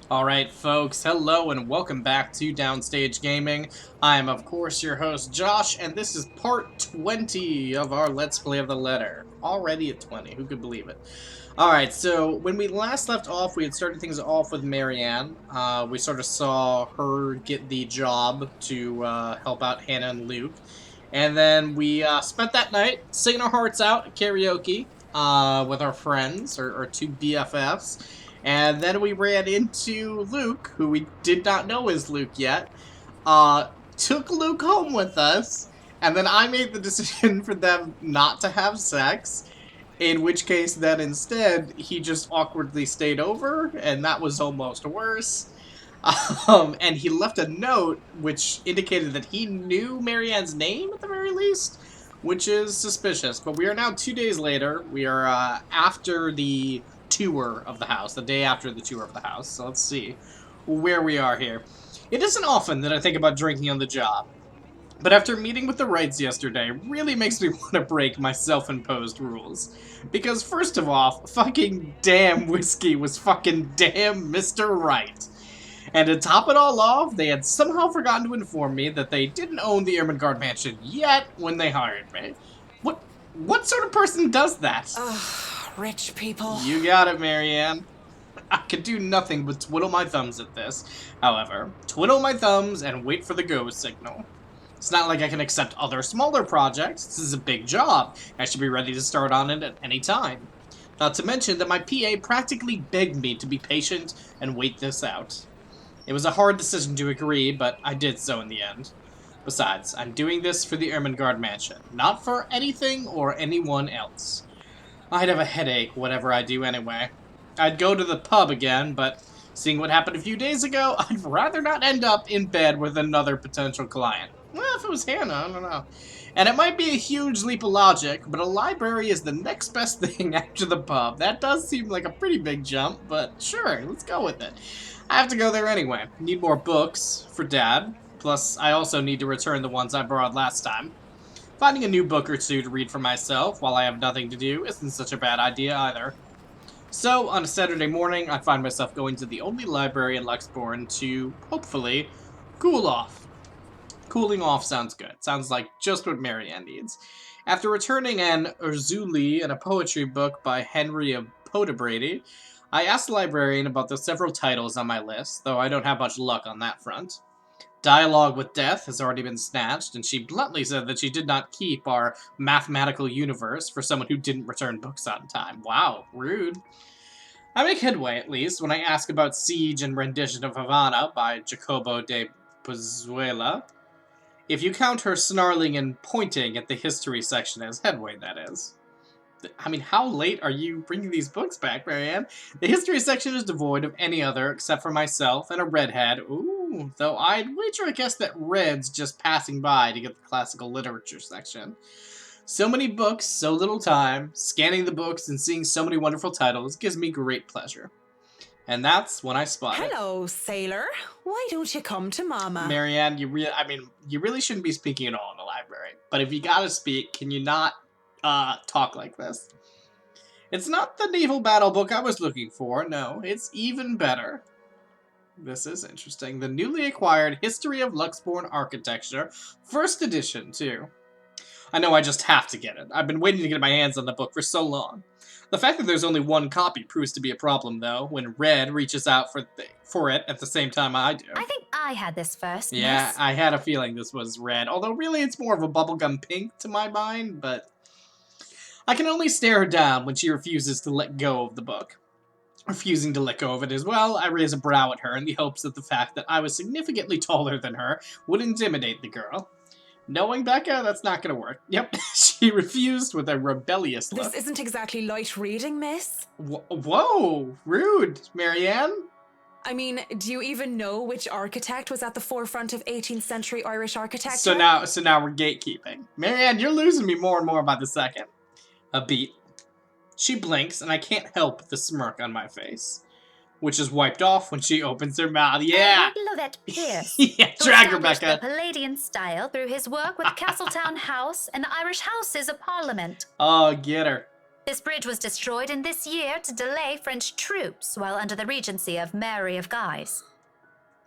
Alright, folks, hello and welcome back to Downstage Gaming. I am, of course, your host, Josh, and this is part 20 of our Let's Play of the Letter. Already at 20, who could believe it? Alright, so when we last left off, we had started things off with Marianne. We sort of saw her get the job to help out Hannah and Luke. And then we spent that night singing our hearts out at karaoke with our friends, or two BFFs. And then we ran into Luke, who we did not know is Luke yet, took Luke home with us, and then I made the decision for them not to have sex, in which case then instead he just awkwardly stayed over, and that was almost worse. And he left a note which indicated that he knew Marianne's name at the very least, which is suspicious. But we are now 2 days later. We are after the tour of the house, the day after the tour of the house. So let's see where we are here. It isn't often that I think about drinking on the job, but after meeting with the Wrights yesterday, really makes me want to break my self-imposed rules. Because first of all, fucking damn whiskey was fucking damn Mr. Wright. And to top it all off, they had somehow forgotten to inform me that they didn't own the Ermengarde mansion yet when they hired me. What sort of person does that? Ugh, rich people. You got it, Marianne. I could do nothing but twiddle my thumbs at this. However, twiddle my thumbs and wait for the go signal. It's not like I can accept other smaller projects. This is a big job. I should be ready to start on it at any time. Not to mention that my PA practically begged me to be patient and wait this out. It was a hard decision to agree, but I did so in the end. Besides, I'm doing this for the Ermengarde mansion, not for anything or anyone else. I'd have a headache whatever I do anyway. I'd go to the pub again, but seeing what happened a few days ago, I'd rather not end up in bed with another potential client. Well, if it was Hannah, I don't know. And it might be a huge leap of logic, but a library is the next best thing after the pub. That does seem like a pretty big jump, but sure, let's go with it. I have to go there anyway. Need more books for Dad. Plus, I also need to return the ones I borrowed last time. Finding a new book or two to read for myself while I have nothing to do isn't such a bad idea either. So, on a Saturday morning, I find myself going to the only library in Luxbourne to, hopefully, cool off. Cooling off sounds good. Sounds like just what Marianne needs. After returning an Urzuli and a poetry book by Henry of Podebrady, I asked the librarian about the several titles on my list, though I don't have much luck on that front. Dialogue with Death has already been snatched, and she bluntly said that she did not keep our mathematical universe for someone who didn't return books on time. Wow, rude. I make headway, at least, when I ask about Siege and Rendition of Havana by Jacobo de Pozuela. If you count her snarling and pointing at the history section as headway, that is. I mean, how late are you bringing these books back, Marianne? The history section is devoid of any other except for myself and a redhead. Ooh, though I'd wager I guess that Red's just passing by to get the classical literature section. So many books, so little time. Scanning the books and seeing so many wonderful titles gives me great pleasure. And that's when I spot it. Hello, sailor. Why don't you come to Mama? Marianne, you really shouldn't be speaking at all in the library. But if you gotta speak, can you not talk like this? It's not the naval battle book I was looking for, no, it's even better. This is interesting. The newly acquired History of Luxbourne Architecture, first edition, too. I know I just have to get it. I've been waiting to get my hands on the book for so long. The fact that there's only one copy proves to be a problem, though, when Red reaches out for it at the same time I do. I think I had this first, Yeah, miss. I had a feeling this was Red, although really it's more of a bubblegum pink to my mind, but I can only stare her down when she refuses to let go of the book. Refusing to let go of it as well, I raise a brow at her in the hopes that the fact that I was significantly taller than her would intimidate the girl. Knowing Becca, that's not going to work. Yep, she refused with a rebellious look. This isn't exactly light reading, miss. Whoa, rude, Marianne. I mean, do you even know which architect was at the forefront of 18th century Irish architecture? So now we're gatekeeping. Marianne, you're losing me more and more by the second. A beat. She blinks, and I can't help the smirk on my face, which is wiped off when she opens her mouth. Yeah! Lovett Pierce. Yeah, who drag her, established Becca. the Palladian style through his work with Castletown House and the Irish Houses of Parliament. Oh, get her. This bridge was destroyed in this year to delay French troops while under the regency of Mary of Guise.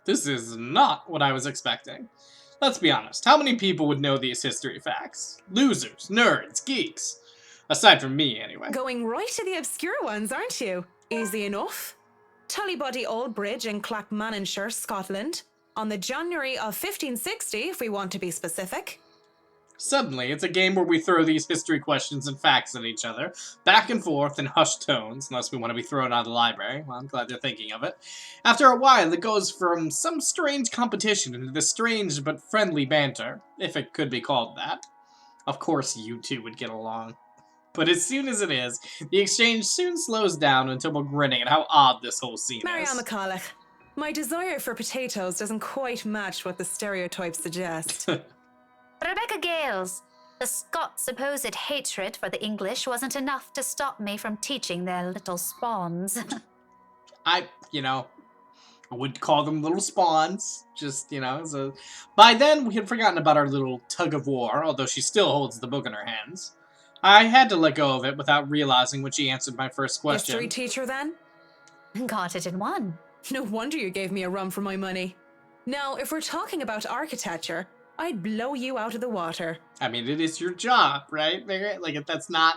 This is not what I was expecting. Let's be honest, how many people would know these history facts? Losers, nerds, geeks. Aside from me, anyway. Going right to the obscure ones, aren't you? Easy enough. Tullybody Old Bridge in Clackmannanshire, Scotland, on the January of 1560, if we want to be specific. Suddenly, it's a game where we throw these history questions and facts at each other, back and forth in hushed tones, unless we want to be thrown out of the library. Well, I'm glad they're thinking of it. After a while, it goes from some strange competition into this strange but friendly banter, if it could be called that. Of course, you two would get along. But as soon as it is, the exchange soon slows down until we're grinning at how odd this whole scene Marianne is. McCulloch, my desire for potatoes doesn't quite match what the stereotypes suggest. Rebecca Gales, the Scots' supposed hatred for the English wasn't enough to stop me from teaching their little spawns. I would call them little spawns. Just, so... By then, we had forgotten about our little tug-of-war, although she still holds the book in her hands. I had to let go of it without realizing when she answered my first question. History teacher, then? Got it in one. No wonder you gave me a run for my money. Now, if we're talking about architecture, I'd blow you out of the water. I mean, it is your job, right? Like, if that's not...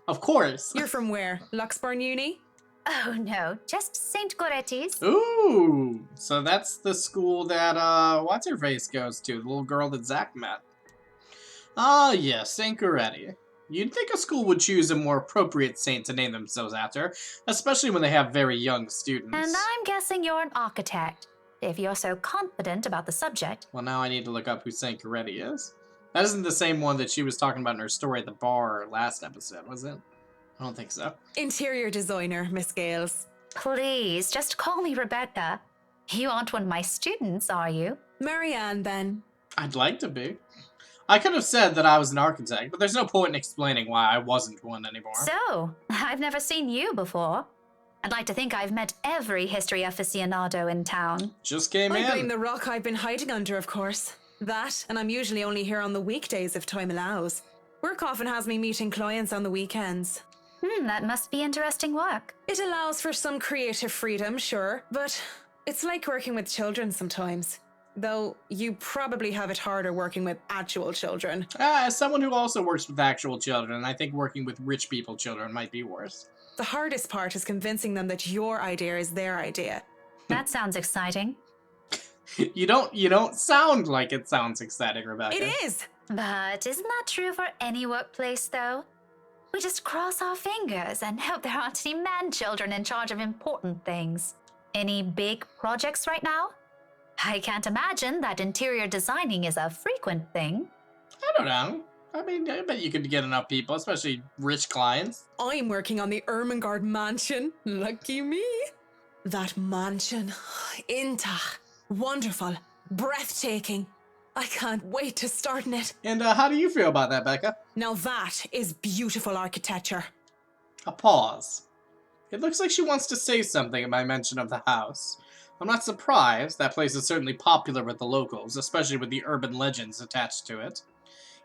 Of course. You're from where? Luxburn Uni? Oh no, just St. Goretti's. Ooh! So that's the school that, What's-Her-Face goes to, the little girl that Zach met. Ah, yes, St. Goretti. You'd think a school would choose a more appropriate saint to name themselves after, especially when they have very young students. And I'm guessing you're an architect, if you're so confident about the subject. Well, now I need to look up who St. Goretti is. That isn't the same one that she was talking about in her story at the bar last episode, was it? I don't think so. Interior designer, Miss Gales. Please, just call me Rebecca. You aren't one of my students, are you? Marianne, then. I'd like to be. I could have said that I was an architect, but there's no point in explaining why I wasn't one anymore. So, I've never seen you before. I'd like to think I've met every history aficionado in town. Just came I blame in. the rock I've been hiding under, of course. That, and I'm usually only here on the weekdays if time allows. Work often has me meeting clients on the weekends. That must be interesting work. It allows for some creative freedom, sure, but it's like working with children sometimes. Though you probably have it harder working with actual children. As someone who also works with actual children, I think working with rich people children might be worse. The hardest part is convincing them that your idea is their idea. That sounds exciting. You don't sound like it sounds exciting, Rebecca. It is! But isn't that true for any workplace, though? We just cross our fingers and hope there aren't any man-children in charge of important things. Any big projects right now? I can't imagine that interior designing is a frequent thing. I don't know. I mean, I bet you could get enough people, especially rich clients. I'm working on the Ermengarde mansion. Lucky me. That mansion. Intach. Wonderful. Breathtaking. I can't wait to start in it. And how do you feel about that, Becca? Now that is beautiful architecture. A pause. It looks like she wants to say something at my mention of the house. I'm not surprised. That place is certainly popular with the locals, especially with the urban legends attached to it.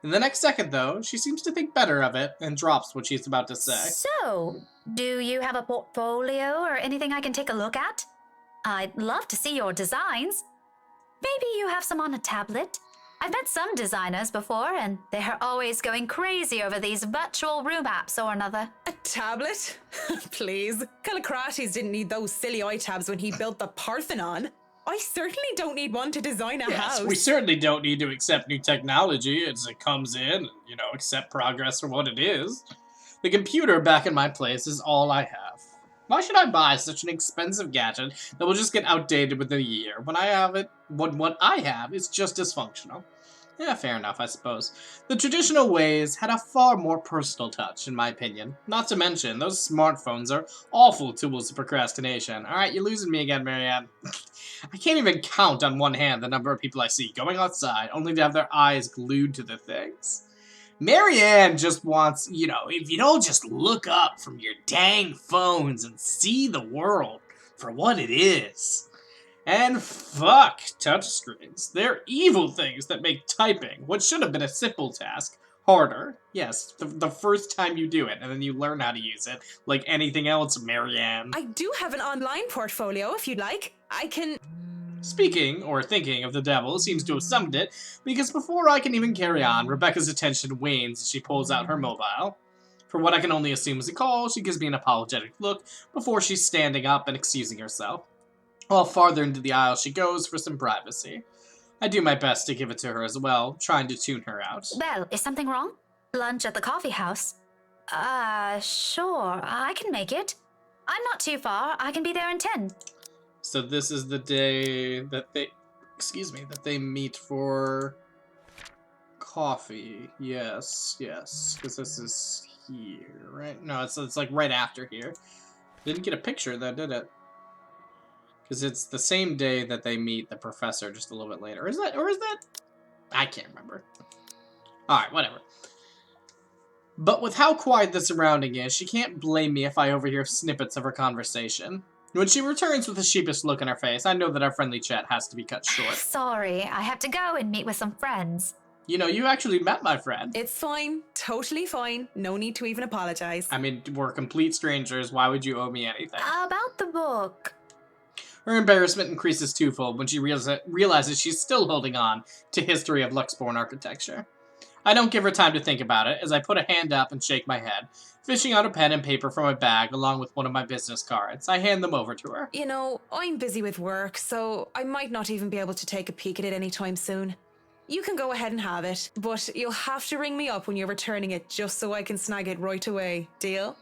In the next second, though, she seems to think better of it and drops what she's about to say. So, do you have a portfolio or anything I can take a look at? I'd love to see your designs. Maybe you have some on a tablet. I've met some designers before, and they're always going crazy over these virtual room apps or another. A tablet? Please. Callicrates didn't need those silly iTabs when he built the Parthenon. I certainly don't need one to design a house. We certainly don't need to accept new technology as it comes in and, accept progress for what it is. The computer back in my place is all I have. Why should I buy such an expensive gadget that will just get outdated within a year when I have it, what I have is just as functional? Yeah, fair enough, I suppose. The traditional ways had a far more personal touch, in my opinion. Not to mention, those smartphones are awful tools of procrastination. Alright, you're losing me again, Marianne. I can't even count on one hand the number of people I see going outside only to have their eyes glued to the things. Marianne just wants, if you don't just look up from your dang phones and see the world for what it is. And fuck touchscreens. They're evil things that make typing, what should have been a simple task, harder. Yes, the first time you do it, and then you learn how to use it, like anything else, Marianne. I do have an online portfolio if you'd like. I can... Speaking, or thinking, of the devil seems to have summoned it, because before I can even carry on, Rebecca's attention wanes as she pulls out her mobile. For what I can only assume is a call, she gives me an apologetic look before she's standing up and excusing herself. While farther into the aisle she goes for some privacy. I do my best to give it to her as well, trying to tune her out. Belle, is something wrong? Lunch at the coffee house? Sure, I can make it. I'm not too far. I can be there in 10. So this is the day that they meet for coffee. Yes, because this is here, right? No, it's like right after here. Didn't get a picture of that, did it? Because it's the same day that they meet the professor, just a little bit later. Is that? I can't remember. Alright, whatever. But with how quiet the surrounding is, she can't blame me if I overhear snippets of her conversation. When she returns with a sheepish look on her face, I know that our friendly chat has to be cut short. Sorry, I have to go and meet with some friends. You know, you actually met my friend. It's fine. Totally fine. No need to even apologize. I mean, we're complete strangers. Why would you owe me anything? About the book. Her embarrassment increases twofold when she realizes she's still holding on to History of Luxborn Architecture. I don't give her time to think about it, as I put a hand up and shake my head, fishing out a pen and paper from my bag along with one of my business cards. I hand them over to her. You know, I'm busy with work, so I might not even be able to take a peek at it anytime soon. You can go ahead and have it, but you'll have to ring me up when you're returning it just so I can snag it right away. Deal?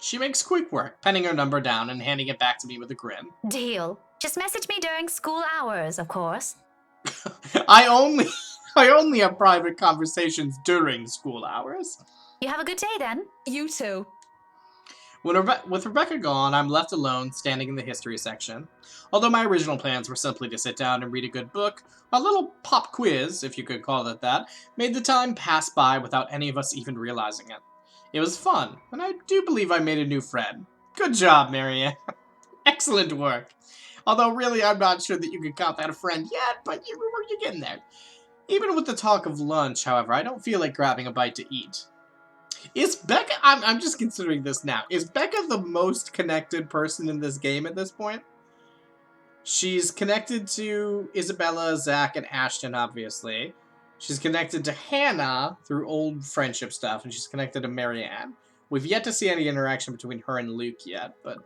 She makes quick work, penning her number down and handing it back to me with a grin. Deal. Just message me during school hours, of course. I only have private conversations during school hours. You have a good day then. You too. With Rebecca gone, I'm left alone, standing in the history section. Although my original plans were simply to sit down and read a good book, a little pop quiz, if you could call it that, made the time pass by without any of us even realizing it. It was fun, and I do believe I made a new friend. Good job, Marianne. Excellent work. Although, really, I'm not sure that you could count that a friend yet, but you're getting there. Even with the talk of lunch, however, I don't feel like grabbing a bite to eat. Is Becca... I'm just considering this now. Is Becca the most connected person in this game at this point? She's connected to Isabella, Zach, and Ashton, obviously. She's connected to Hannah through old friendship stuff, and she's connected to Marianne. We've yet to see any interaction between her and Luke yet, but...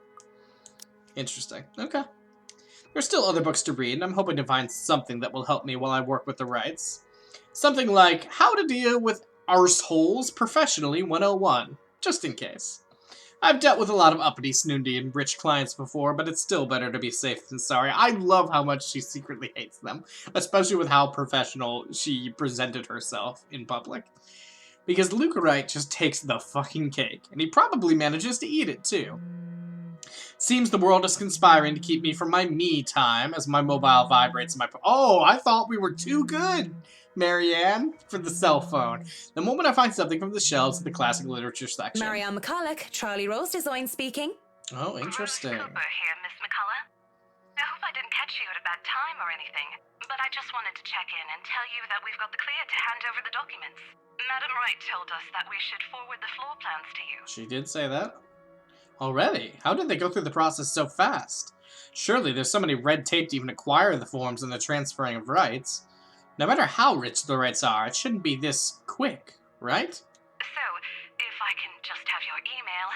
Interesting. Okay. There's still other books to read, and I'm hoping to find something that will help me while I work with the rights. Something like How to Deal with Arseholes Professionally 101, just in case. I've dealt with a lot of uppity, snooty, and rich clients before, but it's still better to be safe than sorry. I love how much she secretly hates them, especially with how professional she presented herself in public. Because Luke Wright just takes the fucking cake, and he probably manages to eat it too. Seems the world is conspiring to keep me from my me time as my mobile vibrates in my... Oh, I thought we were too good, Marianne, for the cell phone. The moment I find something from the shelves of the classic literature section. Marianne McCulloch, Charlie Rose Design speaking. Oh, interesting. Rose Cooper here, Miss McCullough. I hope I didn't catch you at a bad time or anything, but I just wanted to check in and tell you that we've got the clear to hand over the documents. Madam Wright told us that we should forward the floor plans to you. She did say that. Already? How did they go through the process so fast? Surely there's so many red tape to even acquire the forms and the transferring of rights. No matter how rich the rights are, it shouldn't be this quick, right? So, if I can just have your email,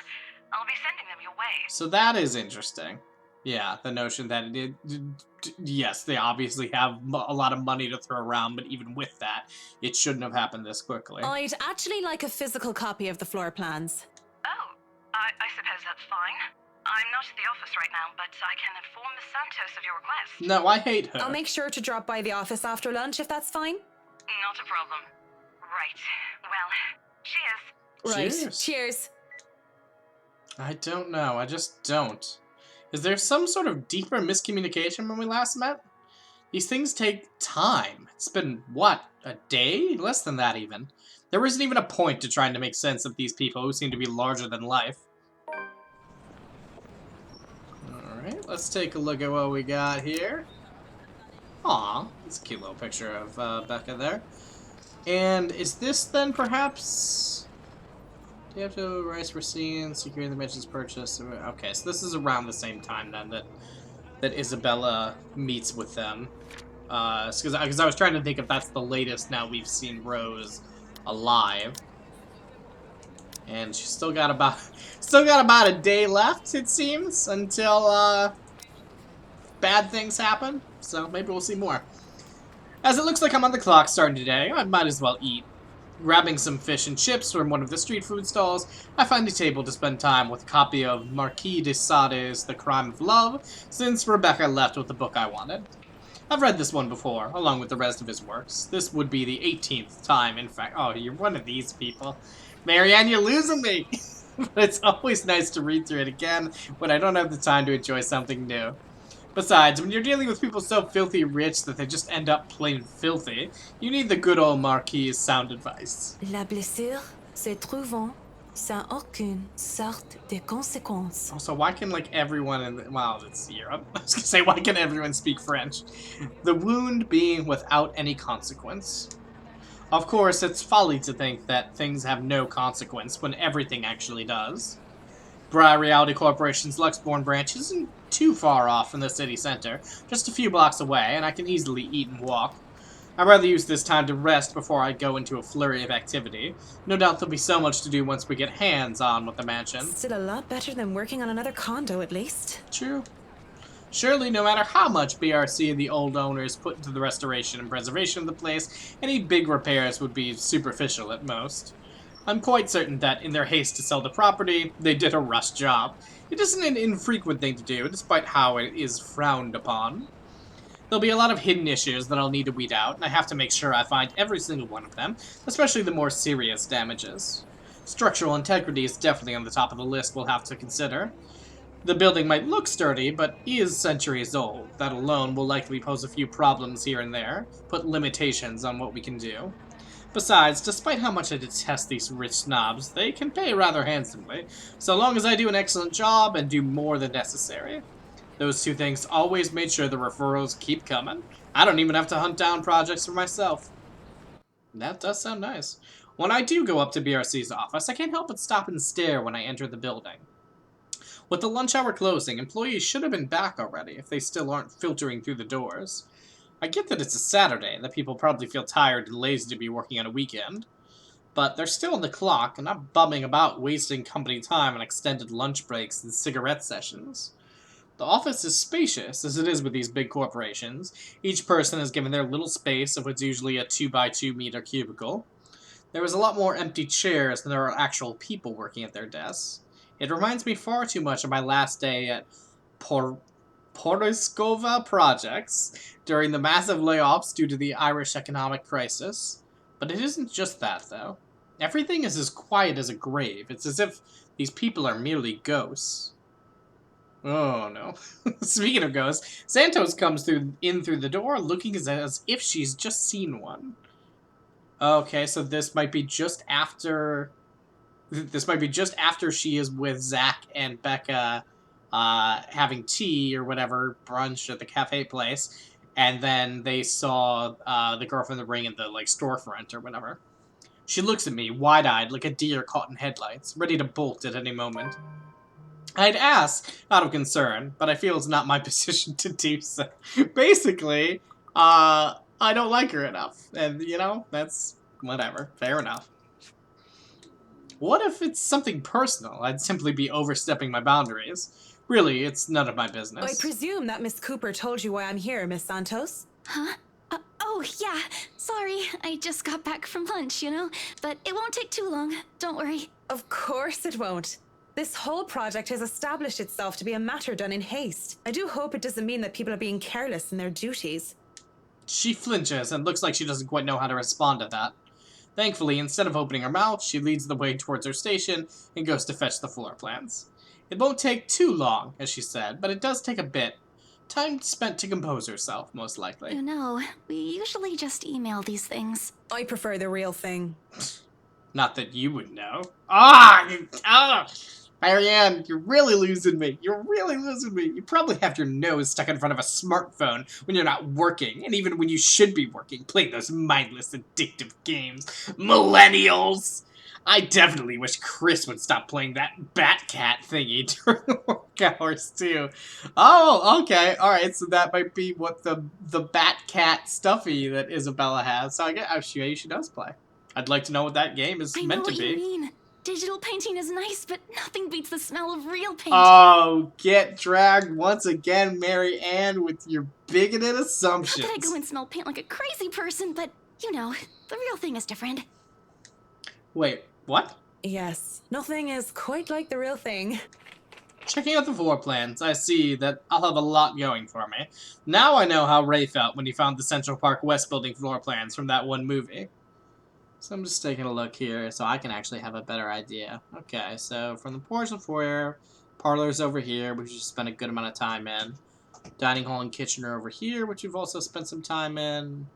I'll be sending them your way. So that is interesting. Yeah, the notion that yes, they obviously have a lot of money to throw around, but even with that, it shouldn't have happened this quickly. I'd actually like a physical copy of the floor plans. Oh, I suppose that's fine. I'm not at the office right now, but I can inform Miss Santos of your request. No, I hate her. I'll make sure to drop by the office after lunch if that's fine. Not a problem. Right. Well, cheers. Right. Cheers. I don't know. I just don't. Is there some sort of deeper miscommunication when we last met? These things take time. It's been, what, a day? Less than that, even. There isn't even a point to trying to make sense of these people who seem to be larger than life. Alright, let's take a look at what we got here. Aw, that's a cute little picture of Becca there. And is this then perhaps... Do you have to rice for seeing, securing the mentions purchase? Okay, so this is around the same time then that Isabella meets with them. Because I was trying to think if that's the latest now we've seen Rose alive. And she's still got about a day left, it seems, until bad things happen. So maybe we'll see more. As it looks like I'm on the clock starting today, I might as well eat. Grabbing some fish and chips from one of the street food stalls, I find a table to spend time with a copy of Marquis de Sade's The Crime of Love, since Rebecca left with the book I wanted. I've read this one before, along with the rest of his works. This would be the 18th time, in fact. Oh, you're one of these people. Marianne, you're losing me! But it's always nice to read through it again when I don't have the time to enjoy something new. Besides, when you're dealing with people so filthy rich that they just end up plain filthy, you need the good old Marquis' sound advice. La blessure se trouvant sans aucune sorte de conséquence. Also, why can, like, everyone in the... Well, it's Europe. I was gonna say, why can everyone speak French? The wound being without any consequence. Of course, it's folly to think that things have no consequence when everything actually does. Briar Reality Corporation's Luxborn branch isn't too far off from the city center, just a few blocks away, and I can easily eat and walk. I'd rather use this time to rest before I go into a flurry of activity. No doubt there'll be so much to do once we get hands-on with the mansion. Still a lot better than working on another condo, at least. True. Surely, no matter how much BRC and the old owners put into the restoration and preservation of the place, any big repairs would be superficial at most. I'm quite certain that, in their haste to sell the property, they did a rush job. It isn't an infrequent thing to do, despite how it is frowned upon. There'll be a lot of hidden issues that I'll need to weed out, and I have to make sure I find every single one of them, especially the more serious damages. Structural integrity is definitely on the top of the list we'll have to consider. The building might look sturdy, but is centuries old. That alone will likely pose a few problems here and there, put limitations on what we can do. Besides, despite how much I detest these rich snobs, they can pay rather handsomely, so long as I do an excellent job and do more than necessary. Those two things always made sure the referrals keep coming. I don't even have to hunt down projects for myself. That does sound nice. When I do go up to BRC's office, I can't help but stop and stare when I enter the building. With the lunch hour closing, employees should have been back already if they still aren't filtering through the doors. I get that it's a Saturday, that people probably feel tired and lazy to be working on a weekend. But they're still on the clock and not bumming about wasting company time on extended lunch breaks and cigarette sessions. The office is spacious, as it is with these big corporations. Each person is given their little space of what's usually a 2x2 meter cubicle. There is a lot more empty chairs than there are actual people working at their desks. It reminds me far too much of my last day at Poriskova Projects during the massive layoffs due to the Irish economic crisis. But it isn't just that, though. Everything is as quiet as a grave. It's as if these people are merely ghosts. Oh, no. Speaking of ghosts, Santos comes in through the door looking as if she's just seen one. Okay, so this might be just after... This might be just after she is with Zach and Becca having tea or whatever, brunch at the cafe place, and then they saw the girl from the ring in the storefront or whatever. She looks at me, wide-eyed, like a deer caught in headlights, ready to bolt at any moment. I'd ask, out of concern, but I feel it's not my position to do so. Basically, I don't like her enough, and, that's whatever. Fair enough. What if it's something personal? I'd simply be overstepping my boundaries. Really, it's none of my business. I presume that Miss Cooper told you why I'm here, Miss Santos? Huh? Oh, yeah. Sorry, I just got back from lunch, But it won't take too long. Don't worry. Of course it won't. This whole project has established itself to be a matter done in haste. I do hope it doesn't mean that people are being careless in their duties. She flinches and looks like she doesn't quite know how to respond to that. Thankfully, instead of opening her mouth, she leads the way towards her station and goes to fetch the floor plans. It won't take too long, as she said, but it does take a bit. Time spent to compose herself, most likely. We usually just email these things. I prefer the real thing. Not that you would know. I Marianne, you're really losing me. You're really losing me. You probably have your nose stuck in front of a smartphone when you're not working, and even when you should be working, playing those mindless, addictive games. Millennials! I definitely wish Chris would stop playing that Batcat thingy during work hours, too. Oh, okay. Alright, so that might be what the Batcat stuffy that Isabella has. So I guess she does play. I'd like to know what that game is I know meant to what be. you mean. Digital painting is nice, but nothing beats the smell of real paint. Oh, get dragged once again, Marianne, with your bigoted Not assumptions. that I go and smell paint like a crazy person, but, you know, the real thing is different. Wait, what? Yes, nothing is quite like the real thing. Checking out the floor plans, I see that I'll have a lot going for me. Now I know how Ray felt when he found the Central Park West building floor plans from that one movie. So I'm just taking a look here so I can actually have a better idea. Okay, so from the porch and foyer, parlor's over here, which we spent a good amount of time in. Dining hall and kitchen are over here, which we've also spent some time in.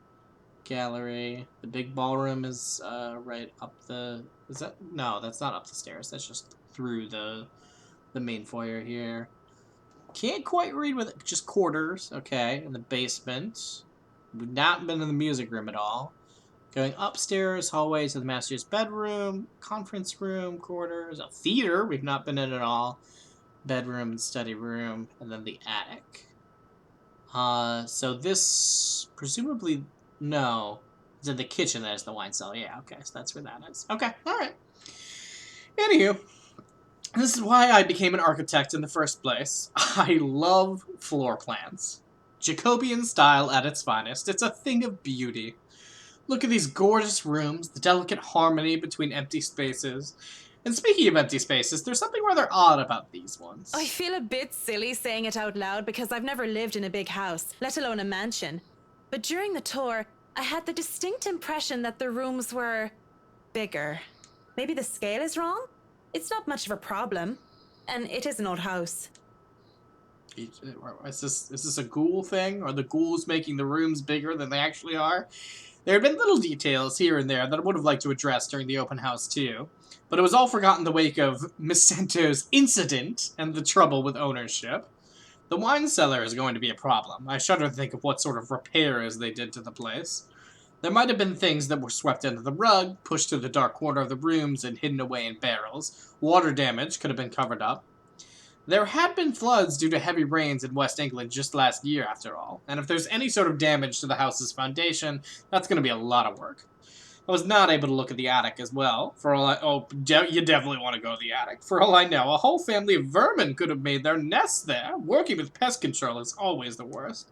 Gallery. The big ballroom is right up the... Is that... No, that's not up the stairs. That's just through the main foyer here. Can't quite read with just quarters. Okay, in the basement. We've not been in the music room at all. Going upstairs, hallway to the master's bedroom, conference room, quarters, a theater we've not been in at all, bedroom and study room, and then the attic. So this, presumably, no, it's in the kitchen that is the wine cellar. Yeah, okay, so that's where that is. Okay, alright. Anywho, this is why I became an architect in the first place. I love floor plans. Jacobean style at its finest. It's a thing of beauty. Look at these gorgeous rooms, the delicate harmony between empty spaces. And speaking of empty spaces, there's something rather odd about these ones. I feel a bit silly saying it out loud because I've never lived in a big house, let alone a mansion. But during the tour, I had the distinct impression that the rooms were bigger. Maybe the scale is wrong? It's not much of a problem. And it is an old house. Is this a ghoul thing? Are the ghouls making the rooms bigger than they actually are? There have been little details here and there that I would have liked to address during the open house too, but it was all forgotten in the wake of Miss Santo's incident and the trouble with ownership. The wine cellar is going to be a problem. I shudder to think of what sort of repairs they did to the place. There might have been things that were swept under the rug, pushed to the dark corner of the rooms, and hidden away in barrels. Water damage could have been covered up. There had been floods due to heavy rains in West England just last year, after all, and if there's any sort of damage to the house's foundation, that's going to be a lot of work. I was not able to look at the attic as well. For all you definitely want to go to the attic. For all I know, a whole family of vermin could have made their nests there. Working with pest control is always the worst.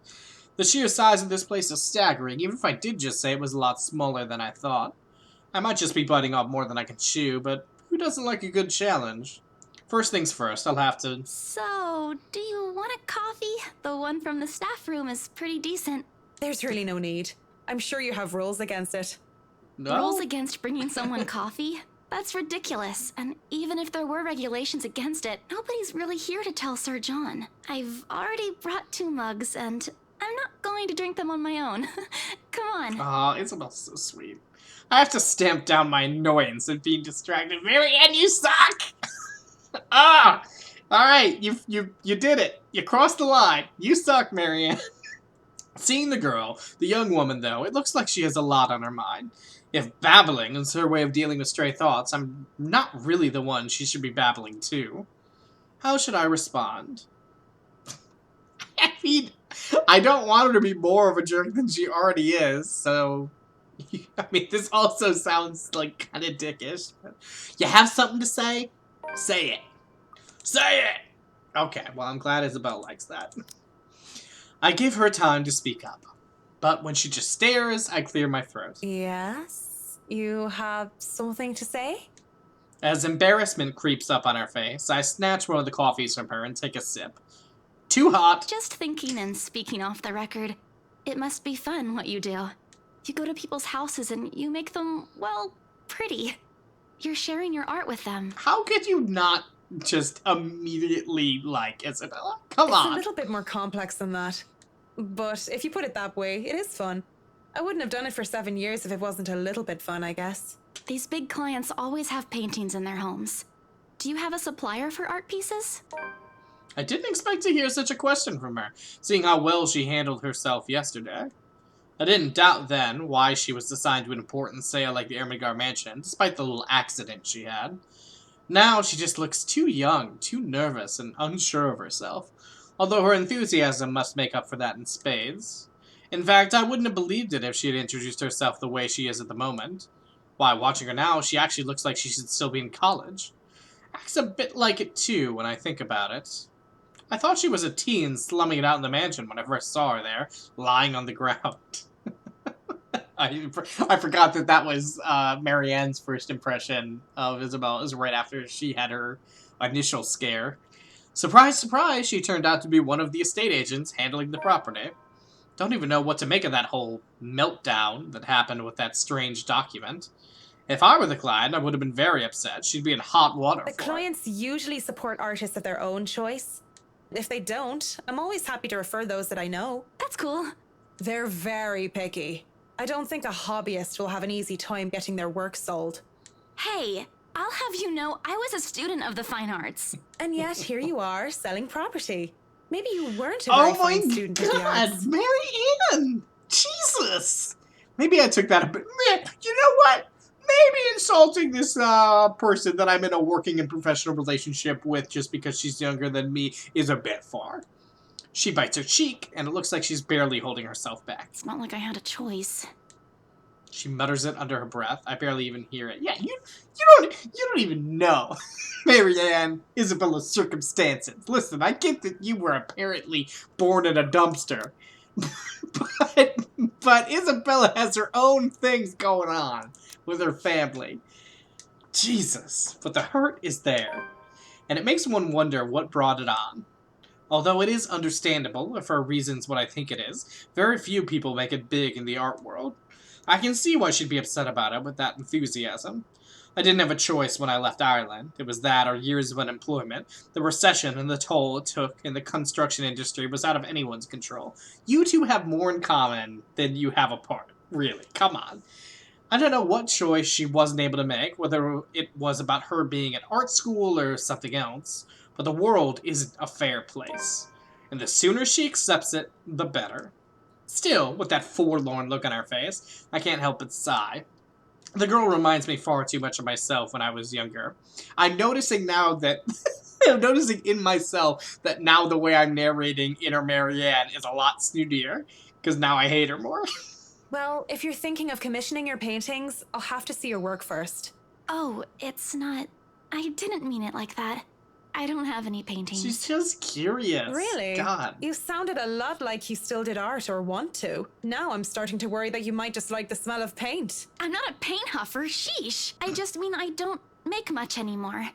The sheer size of this place is staggering, even if I did just say it was a lot smaller than I thought. I might just be biting off more than I can chew, but who doesn't like a good challenge? First things first, I'll have to... So, do you want a coffee? The one from the staff room is pretty decent. There's really no need. I'm sure you have rules against it. No? Rules against bringing someone coffee? That's ridiculous. And even if there were regulations against it, nobody's really here to tell Sir John. I've already brought 2 mugs, and I'm not going to drink them on my own. Come on. Aw, Isabel's so sweet. I have to stamp down my annoyance at being distracted. Marianne, you suck! Ah! Alright, you did it. You crossed the line. You suck, Marianne. Seeing the girl, the young woman, though, it looks like she has a lot on her mind. If babbling is her way of dealing with stray thoughts, I'm not really the one she should be babbling to. How should I respond? I mean, I don't want her to be more of a jerk than she already is, so... I mean, this also sounds, like, kind of dickish. But you have something to say? Say it. Say it! Okay, well, I'm glad Isabel likes that. I give her time to speak up. But when she just stares, I clear my throat. Yes? You have something to say? As embarrassment creeps up on her face, I snatch one of the coffees from her and take a sip. Too hot. Just thinking and speaking off the record, it must be fun what you do. You go to people's houses and you make them, well, pretty. You're sharing your art with them. How could you not just immediately like Isabella? Come It's on. a little bit more complex than that. But if you put it that way, it is fun. I wouldn't have done it for 7 years if it wasn't a little bit fun, I guess. These big clients always have paintings in their homes. do you have a supplier for art pieces? I didn't expect to hear such a question from her, seeing how well she handled herself yesterday. I didn't doubt then why she was assigned to an important sale like the Ermengar mansion, despite the little accident she had. Now she just looks too young, too nervous, and unsure of herself, although her enthusiasm must make up for that in spades. In fact, I wouldn't have believed it if she had introduced herself the way she is at the moment. Why, watching her now, she actually looks like she should still be in college. Acts a bit like it too, when I think about it. I thought she was a teen slumming it out in the mansion when I first saw her there, lying on the ground. I forgot that was Marianne's first impression of Isabelle. It was right after she had her initial scare. Surprise, surprise, she turned out to be one of the estate agents handling the property. Don't even know what to make of that whole meltdown that happened with that strange document. If I were the client, I would have been very upset. She'd be in hot water The for it. clients usually support artists of their own choice. If they don't, I'm always happy to refer those that I know. That's cool. They're very picky. I don't think a hobbyist will have an easy time getting their work sold. Hey, I'll have you know I was a student of the fine arts. And yet, here you are, selling property. Maybe you weren't a Oh very my fine student of the god, arts. Marianne! Jesus! Maybe I took that a bit... You know what? Maybe insulting this person that I'm in a working and professional relationship with just because she's younger than me is a bit far. She bites her cheek, and it looks like she's barely holding herself back. It's not like I had a choice. She mutters it under her breath. I barely even hear it. Yeah, you don't even know, Marianne, Isabella's circumstances. Listen, I get that you were apparently born in a dumpster, but Isabella has her own things going on with her family. Jesus, but the hurt is there, and it makes one wonder what brought it on. Although it is understandable, for reasons what I think it is, very few people make it big in the art world. I can see why she'd be upset about it with that enthusiasm. I didn't have a choice when I left Ireland. It was that or years of unemployment. The recession and the toll it took in the construction industry was out of anyone's control. You two have more in common than you have apart. Really, come on. I don't know what choice she wasn't able to make, whether it was about her being at art school or something else, but the world isn't a fair place, and the sooner she accepts it, the better. Still, with that forlorn look on her face, I can't help but sigh. The girl reminds me far too much of myself when I was younger. I'm noticing now that... I'm noticing in myself that now the way I'm narrating Inner Marianne is a lot snootier, because now I hate her more. Well, if you're thinking of commissioning your paintings, I'll have to see your work first. Oh, it's not... I didn't mean it like that. I don't have any paintings. She's just curious. Really? God. You sounded a lot like you still did art or want to. Now I'm starting to worry that you might just like the smell of paint. I'm not a paint huffer, sheesh. I just mean I don't make much anymore.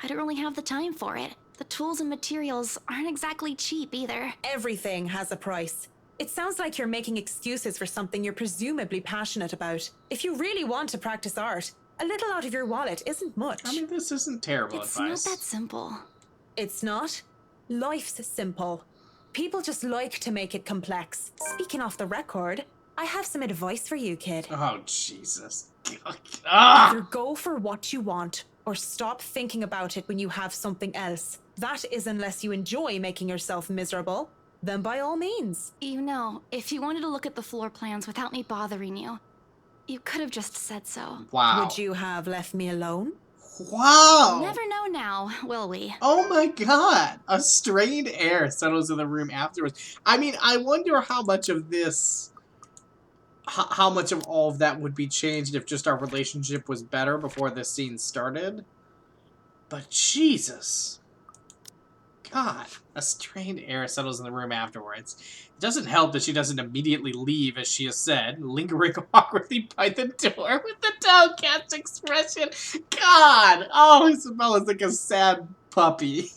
I don't really have the time for it. The tools and materials aren't exactly cheap either. Everything has a price. It sounds like you're making excuses for something you're presumably passionate about. If you really want to practice art, a little out of your wallet isn't much. I mean, this isn't terrible It's advice. not that simple. It's not. Life's simple. People just like to make it complex. Speaking off the record, I have some advice for you, kid. Oh, Jesus. Ah! Either go for what you want, or stop thinking about it when you have something else. That is unless you enjoy making yourself miserable. Then by all means. You know, if you wanted to look at the floor plans without me bothering you, you could have just said so. Wow. Would you have left me alone? Wow. Never know now, will we? Oh my god. A strained air settles in the room afterwards. I mean, I wonder how much of this... How much of all of that would be changed if just our relationship was better before this scene started. But Jesus. God. A strained air settles in the room afterwards. It doesn't help that she doesn't immediately leave, as she has said, lingering awkwardly by the door with the downcast expression. God! Oh, Isabella's like a sad puppy.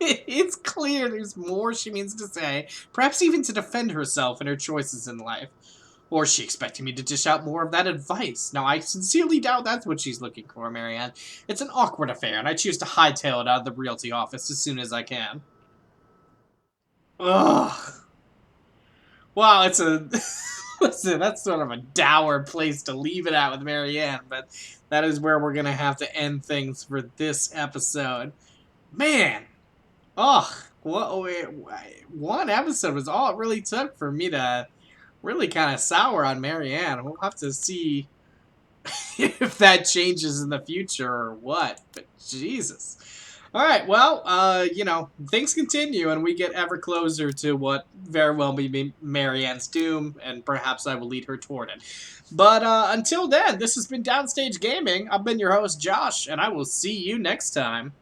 It's clear there's more she means to say, perhaps even to defend herself and her choices in life. Or is she expecting me to dish out more of that advice? Now, I sincerely doubt that's what she's looking for, Marianne. It's an awkward affair, and I choose to hightail it out of the realty office as soon as I can. Ugh. Wow, it's a Listen, that's sort of a dour place to leave it at with Marianne, but that is where we're gonna have to end things for this episode. Man, oh, one episode was all it really took for me to really kind of sour on Marianne. We'll have to see if that changes in the future or what. But Jesus. All right, well, things continue and we get ever closer to what very well may be Marianne's doom, and perhaps I will lead her toward it. But until then, this has been Downstage Gaming. I've been your host, Josh, and I will see you next time.